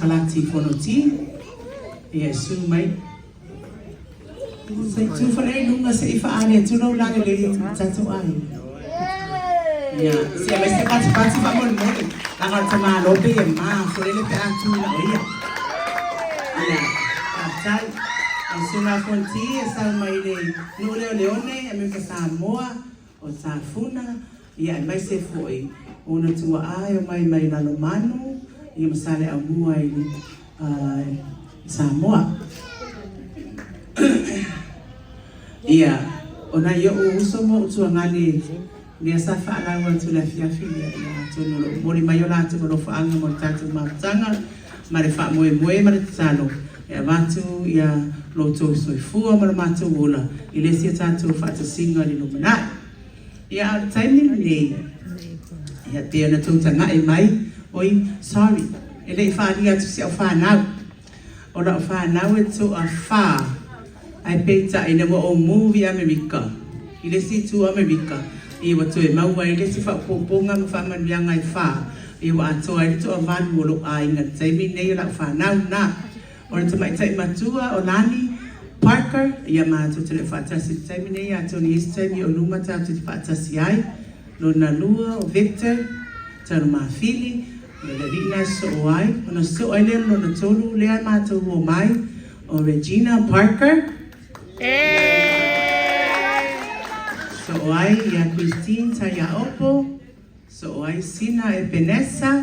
kalati fonoti. Ia su mai. Sai tu whanei nunga sa iwha ane, tu nau langa lere tatu ai. Ia, sia mai se pati wha mori mori. Langa ta maa lope e maa, whorele pe atu na o ia. Ia, atai. E sunga fonti e sa mai le nure o leone, e me ka Samoa, o Safuna. Ia, mai se foi. Ona tua ai o mai lalo manu. Ia masale a mua i Samoa. Ia, ona ia o uso mo utua ngani nia sa whaalaua tu la fiafili ia tunu mori mai o lātu mo lo whaanga mo tātu mautanga ma le wha moe ma le tatalo ia watu ia lo tō soifua ma le mātu ula i le sia tātu whaatasinga li no manai ia au taimi nei ia te ana tūtanga e mai oi sorry e le i whaari atu si au whanau o la whanau e tō a whaa ai peita ina mo o movie America. I le si tu America. I wa tu e maua i le si whapoponga ma whamanianga i wha. I wa atoa i le tu a vanu o lo a inga taimi nei o la whanau na. O le tamai tai matua o Lani Parker. Ia maa tu tele whaatasi taimi nei a toni isi taimi o luma tātu ti whaatasi ai. Lona Lua o Victor. Tano maa fili. Le rina so o ai. Ona so ai le lona tolu lea maa tu o mai. O Regina Parker. So ai ia Christine Tayaopo, so ai Sina e Penesa,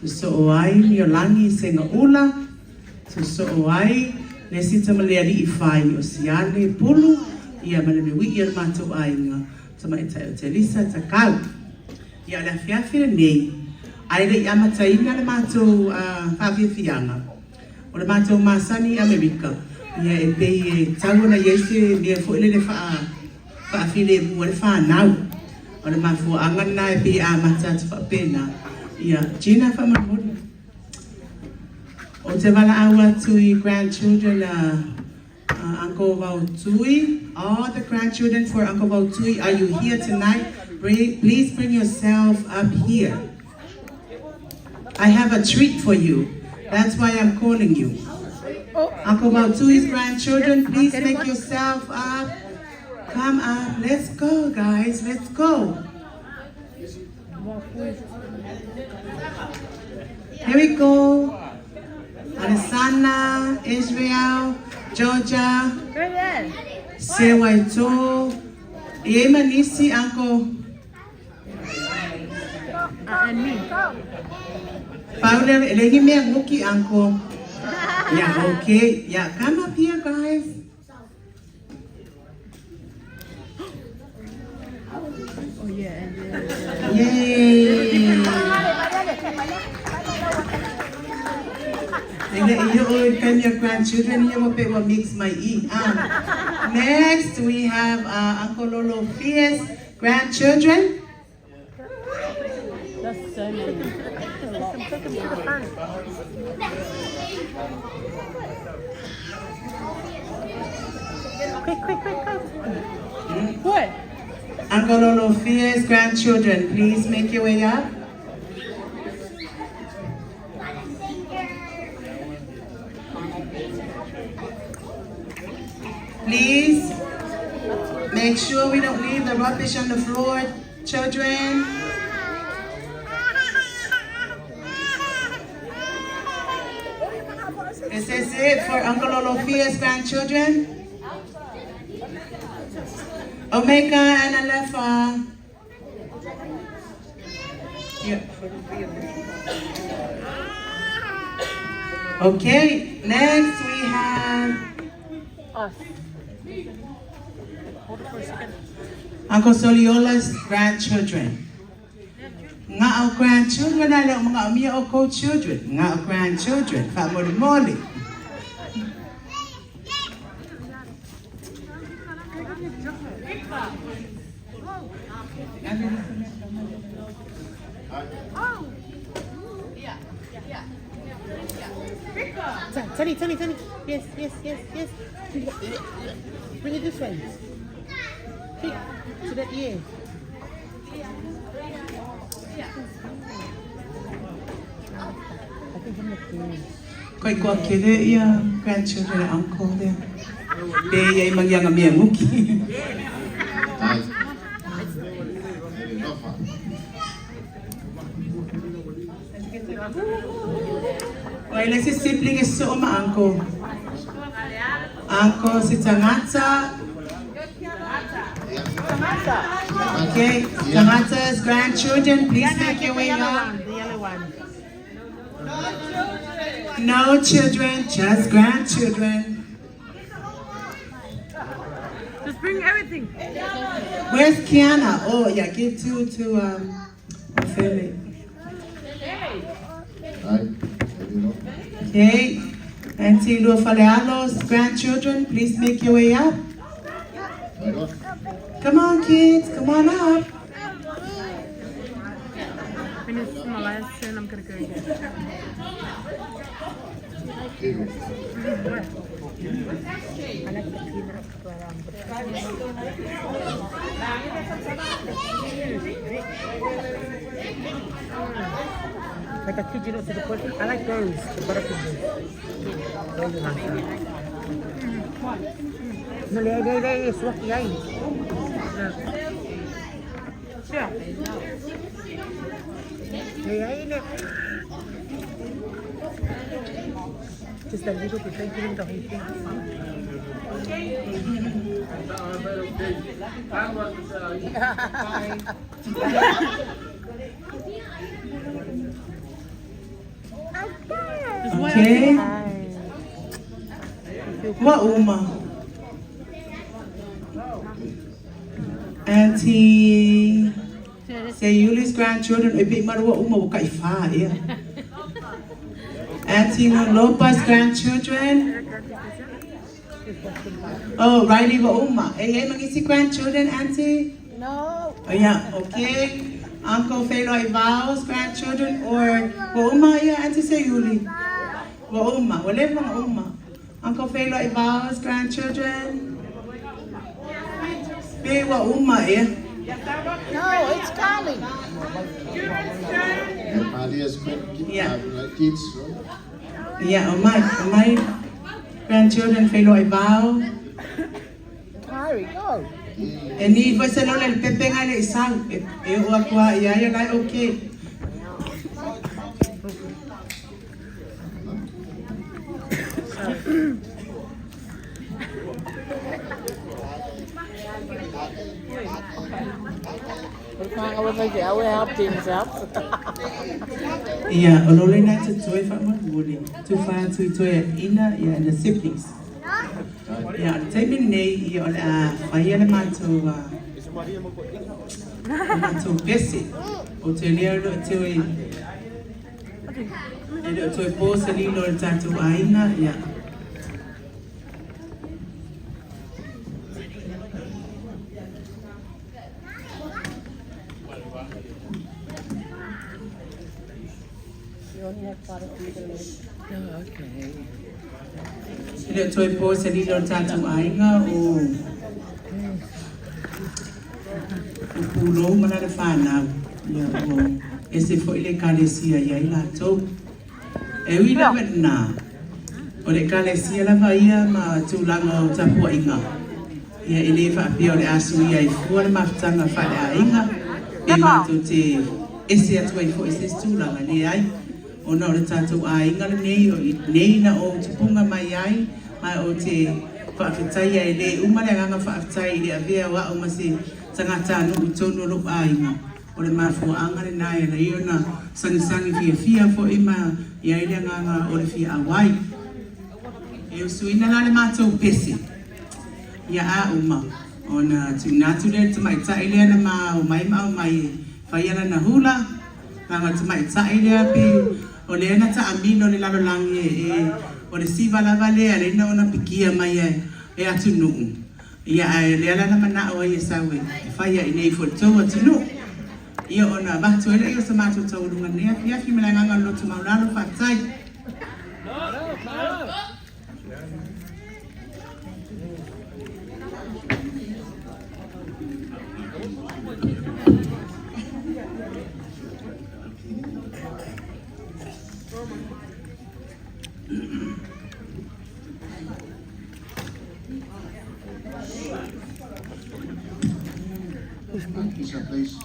so ai Miolani Sengaula, so ai Nesita Maleari i whai o Siale Pulu, ia manamiwi ia mato ainga, tama e tai o Telisa Takau. Ia la fiafira nei, ai le amataina le mato whawhiawhianga, o le mato Masani Amerika. Ia e pei e tauna iese lia fo ele le faa file mua le faa nau. O le mafu angana e pei a matatu faa pena. Ia Gina faa mamuri. O te wala awa tui grandchildren Uncle Vautui. All the grandchildren for Uncle Vautui, are you here tonight? Please bring yourself up here. I have a treat for you. That's why I'm calling you. Uncle Valtui's grandchildren, please make yourself up. Come up. Let's go, guys. Let's go. Here we go. Alessandra, Israel, Georgia, Sewaito, Yema Nisi, Uncle. And me. Paula, Elegime Muki, Uncle. Yeah, okay. Yeah, come up here, guys. Oh, yeah. Yay! You can your grandchildren here will mix my eat. Next, we have Uncle Lolo Fierce grandchildren. That's so many. Quick. What? Uncle Lolo Fierce grandchildren, please make your way up. Please make sure we don't leave the rubbish on the floor, children. Is this it for Uncle Lolo Fierce grandchildren? Omega and Alefa. Yeah. Okay, next we have Us. Hold it for a second. Uncle Soliola's grandchildren. Nga ang grandchildren na lang mga umiya o co-children. Nga ang grandchildren. Famoli-moli. Tony. Yes. Bring it this way. Quick, to that ear. think I'm looking. Koi kwa kere ia grandchildren and uncle there. Be ia mang yang amia muki. Oi, let's see sibling is so ma uncle. Uncle si Tangata. Okay, Tangata's grandchildren, please make your way up. The yellow one. No children, just grandchildren. Just bring everything. Where's Kiana? Oh, yeah, give two to Philip. Okay, Auntie Luafalealo's grandchildren, please make your way up. Come on, kids, come on up. Finish my last and I'm gonna go again. I like the peanut like a kid, you know, to the question. I like those, the butterflies. Those are nice. No, they swap the eyes. Sure. Just a little bit, thank you, the whole thing. Okay. What Uma? Auntie Sayuli's grandchildren, a bit more what Uma will yeah. Auntie Lopa's grandchildren. Oh, Riley wa Uma. Hey, magisi grandchildren, Auntie? No. Oh yeah, okay. Uncle Felo Ivao's grandchildren or wa Uma, yeah, Auntie Sayuli. Wa Uma, whatever wa Uma. Uncle Felo Ivao's grandchildren. Be wa Uma, yeah. No, it's coming. And Maria's kids, right? Yeah, my grandchildren Felo Ivao. Harry, go. And ni va se lo le pepe nga le isang. E o akwa ya lai okay. I was like, I will help things out. Yeah, olole na to toy fa mo buli. To fa to ina yeah and the siblings. Yeah, the time ne ya fa ya le ma to besi. O te le lo te e. E to po se li lo tatu aina yeah. You only have 5 people left. Oh, okay. Sila toy po sa dito tatu ainga o pulo mana na fana ya o ese fo ile kalesia ya ila to e wina na o le kalesia la vaia ma tulanga o tapu inga ya ile fa pio le asu ya i fo ma ftanga fa ainga e ma to te ese atu i fo ese tulanga le ai ona o le tatu ainga le nei na o tupunga mai ai mai o te whaafetai ai le umare nganga whaafetai le avea wa o masi tangata no utono lo ainga o le mafu anga le nai le iona sangisangi fia fo ima ia ile nganga o le fia awai e usuina la le matou pesi ia a uma ona tunatu le tamai tai le na ma o mai whaiana na hula nganga tamai tai le api o le ana ta amino le lalo langi e o le siva lava le ale na ona pikia mai e atu nuu ia le ala na mana o ia sawe faia i nei foto atu nuu ia ona batu ele ia samatu taulunga nea pia fi melanga lotu maulalo fatai Lisa, please.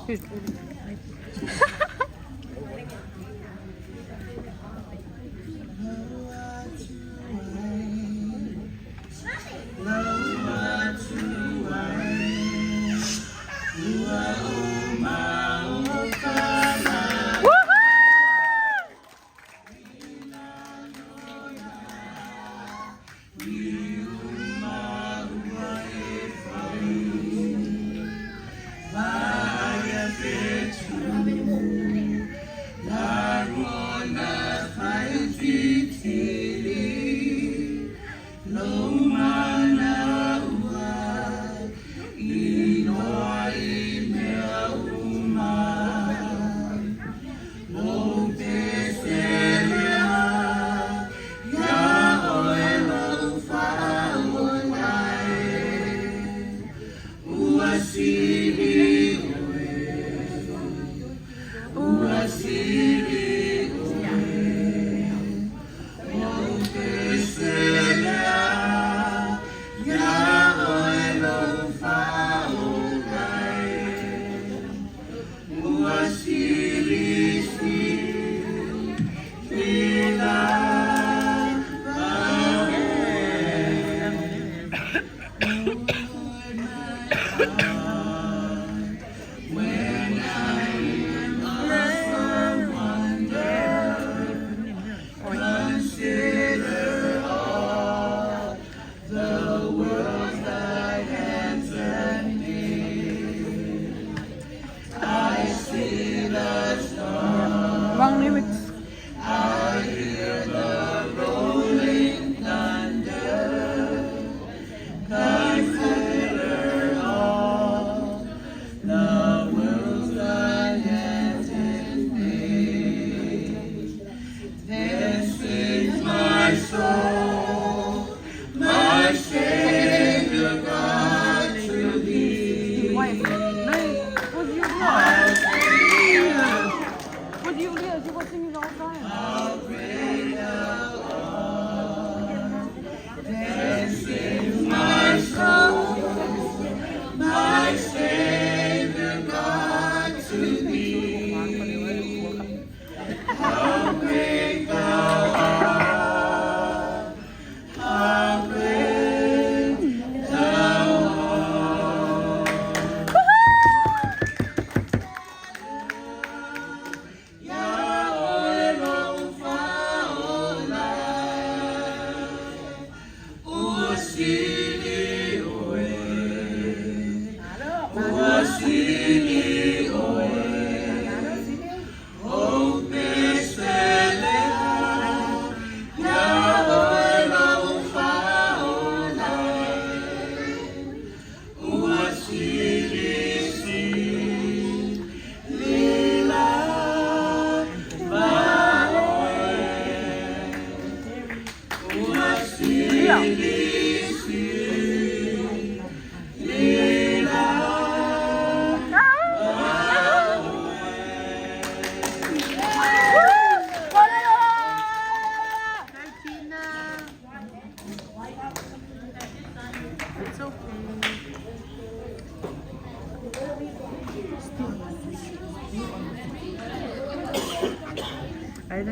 Wrong lyrics.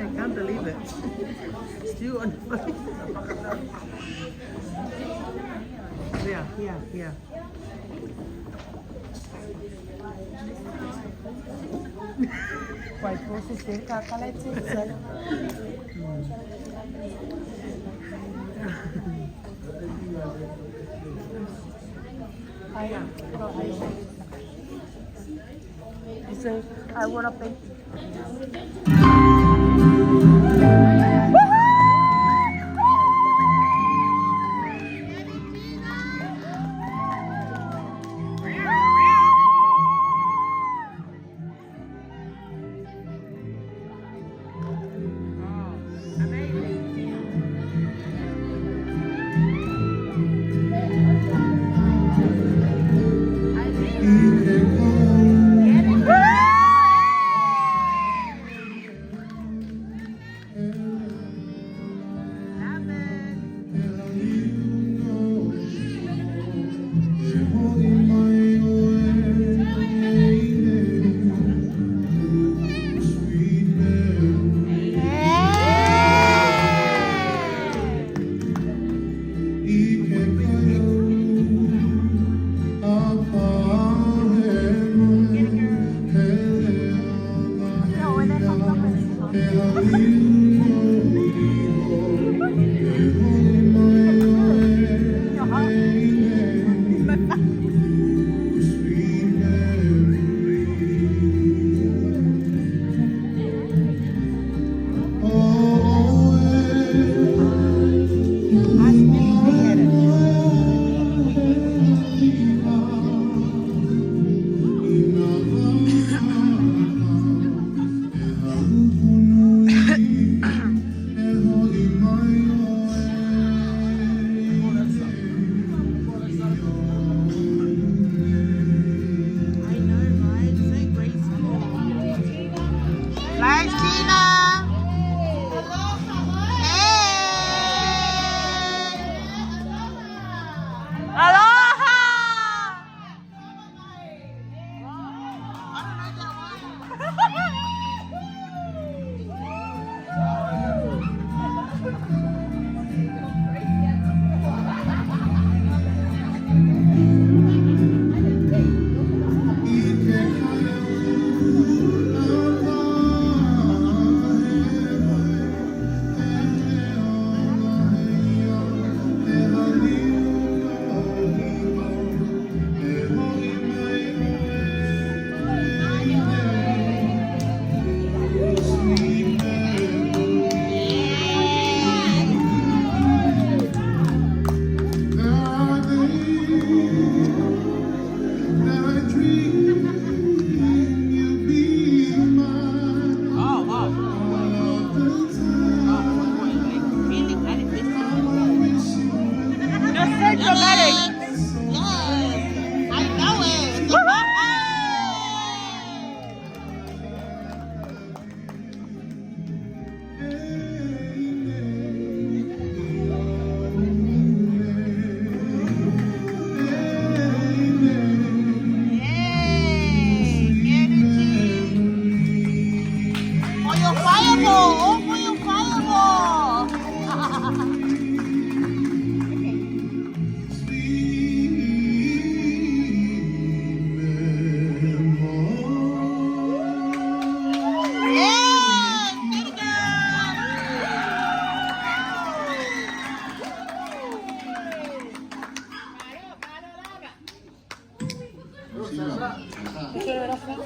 I can't believe it. Still on fire. Yeah. Quite consistent, calculated. He said, I want to pay.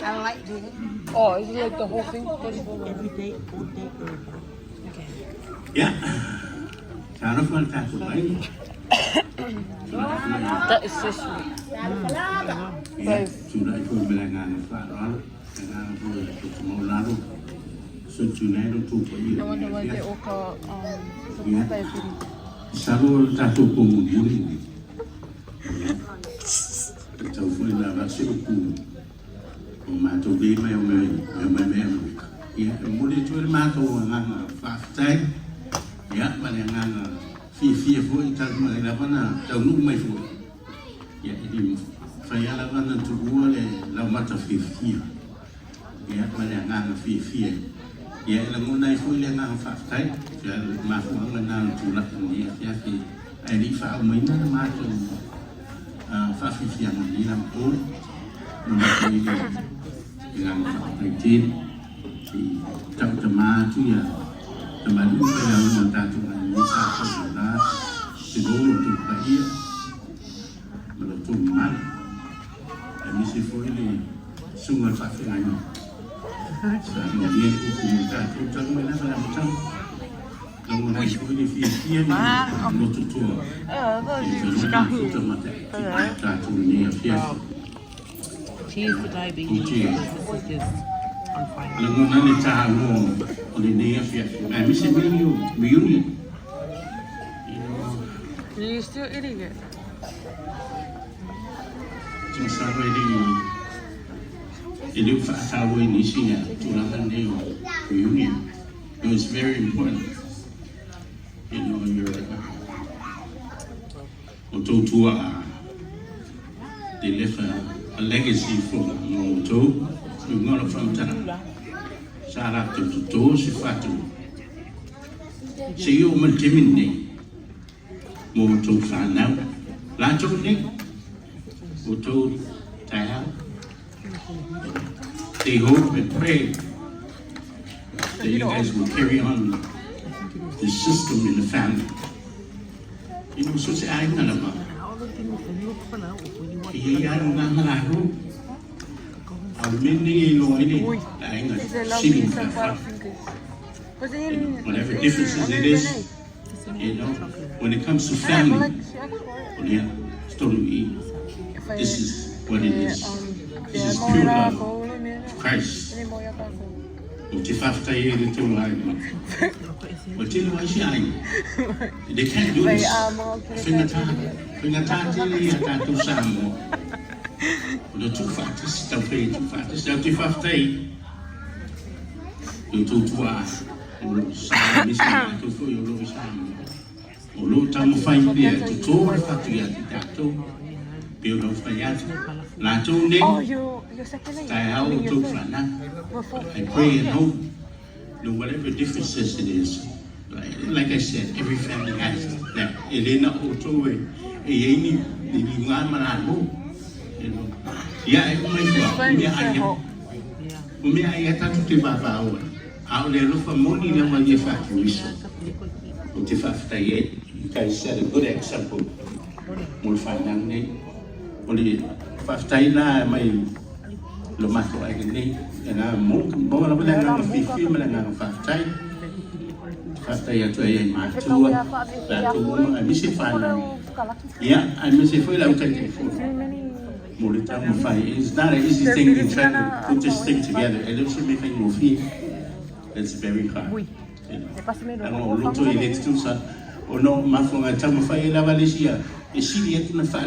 I like doing it. Oh, is it like the whole thing? Every day, all day, Okay. Yeah. Sana pun tak sukai. That is so sweet. Ya, sudah itu belangan Pak Ron, dengan itu semua lalu. Sejunai itu tu pergi. I wonder why they all call Ya. diabetes. Selalu satu kemudian. Tahu pun dah masih aku. Mà tôi đi mày ya mulai cuci mata orang faktai ya mana yang fi pun tak mana mana tahu nu mai pun ya ini saya lawan tu boleh lama tak fi ya mana yang fi ya lamun naik pun yang faktai ya mak orang tu lah ni ya fi ini fa mana macam fa fi yang ni lampun dengan izin di jemaah tu ya teman yang membantu Indonesia adalah seluruh untuk bayi melakukan mal misi ini semua fakirnya sekarang dia hukum tak macam mana macam lamun ini via menutup Cheese for diabetes. This is just on fire. Lamun nanti tahu oleh dia via misi miuni. Are you still eating it? Jasa ini tahu ini sih ya tulangan dia miuni. It was very important. You know, you're untuk tua they left a legacy from Moto, we're going to from Tana. Shout out to Toto, Shifatu. See you on Timini. Moto fan now. Lacho Nick, Moto Taya. They hope and pray that you guys will carry on the system in the family. You know, so say I'm not about. Iya nggak ngelaku. Almin ni lo ini, dah ingat sini kan. Whatever differences it is, you know, when it comes to family, yeah, story. This is what it is. This is pure love of Christ. Utifafta yeye tu lagi. Until why she they can't do this. Fingertang ini ada tu sama. Udah tu faktis tapi tu faktis tapi faktai. Itu tua. Sama misi tu tu yo lo sama. Ulu tamu fai dia tu tu faktu ya tidak tu. Dia dah fayat. Langsung ni. Oh, your second name. Kaya tu fana. I pray and hope. No, whatever differences it is, Like I said, every family has that. Elena Otoe, Eyeni, the Yungamano, you know. Yeah, I to give up our little for money never give factory. But if after yet, you can set a good example. We'll find out name. Only Faftaina, my Lomato, I can name, and I'm more of a 50 million Faftai. After you to a man, that woman, I miss it finally. Yeah, I miss it for you. It's not an easy thing in trying to put this thing together. And also making you feel it's very hard. I don't know, look to it, it's too sad. Or no, my phone, I tell my fire, is she yet in the